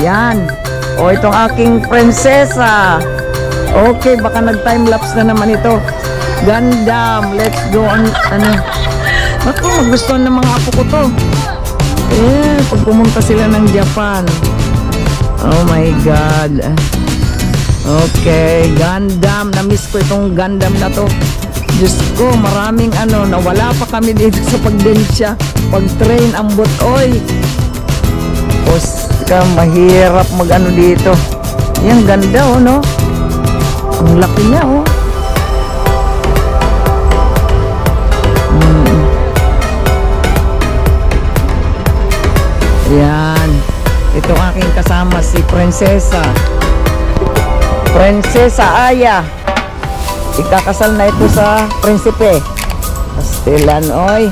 Yan. O, itong aking prinsesa. Okay, baka nag-time-lapse na naman ito. Gundam. Let's go on, ano. Ako, magustuhan ng mga apo ko to. Eh, pag pumunta sila ng Japan. Oh my God. Okay, Gundam. Na-miss ko itong Gundam na to. Diyos ko, maraming ano, nawala pa kami dito sa pagdensya. Pag-train ang butoy. Ka, mahirap mag-ano dito. Yan, ganda oh, no? Ang laki niya oh. Yan. Itong aking kasama si Prinsesa. Prinsesa Aya. Ikakasal na ito sa prinsipe. Pastilan, oy.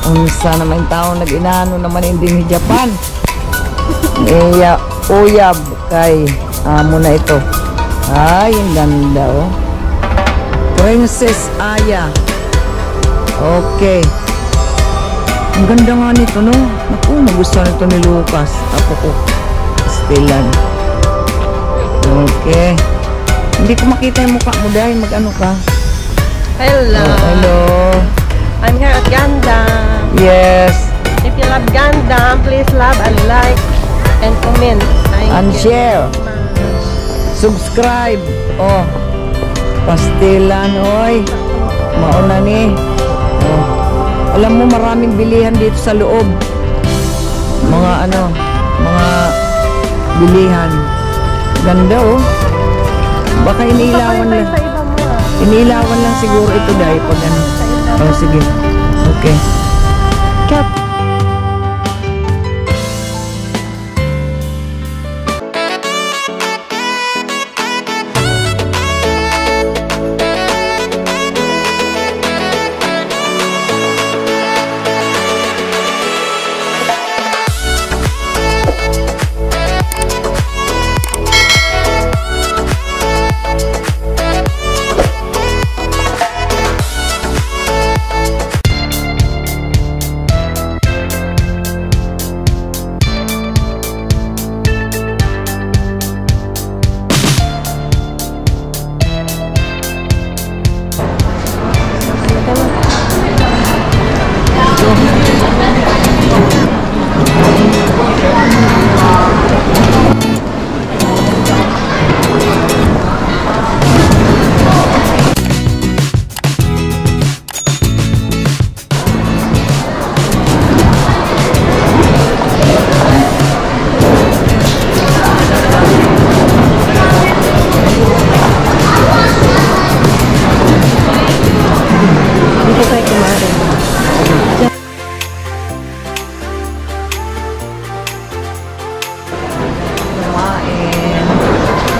Unsa naman tao nag-inano naman hindi ni Japan. Uyab kay amo na ito. Ay, ang ganda oh. Princess Aya. Okay. Ang ganda nga nito, no? Naku, nagustuhan nito ni Lucas. Apo ko. Pastilan. Okay. Hindi ko makita yung mukha mo dahil mag-ano ka. Hello. Oh, hello. I'm here at Gundam. Yes. If you love Gundam, please love and like and comment. And share. Subscribe. Oh. Pastilan, oy. Mauna ni. Oh. Alam mo, maraming bilihan dito sa loob. Mga ano, mga bilihan. Ganda oh. Baka iniilawan lang. Iniilawan lang siguro ito dahil pag ano. Oh, sige. Okay. Cut.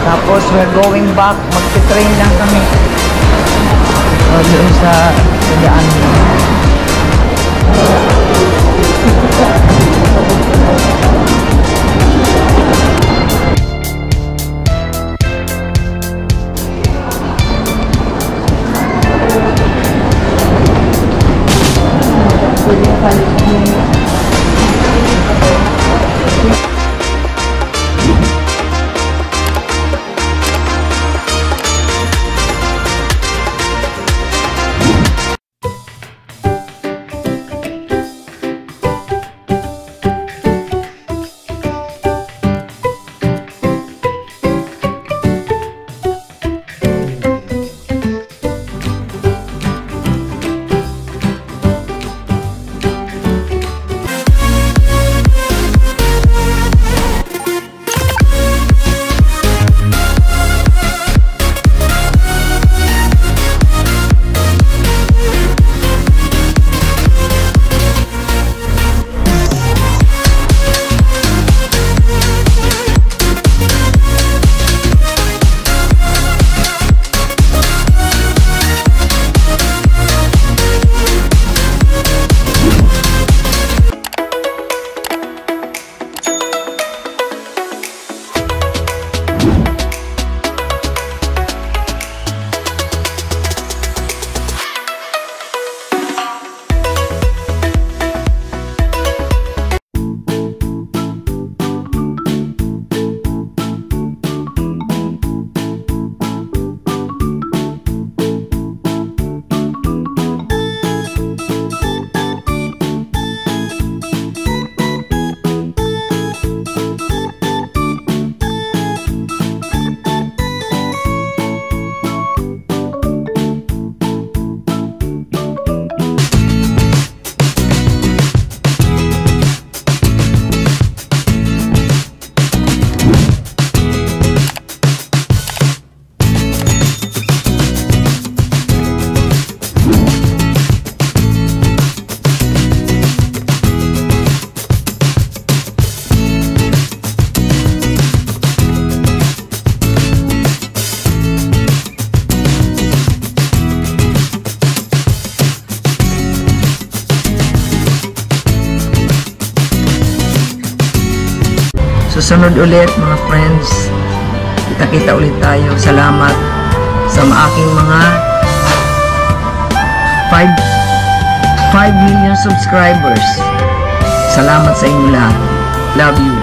Tapos we're going back, magte-train lang kami. Doon sa daan. Susunod ulit mga friends. Kita-kita ulit tayo. Salamat sa aking mga 5 million subscribers. Salamat sa inyo lahat. Love you.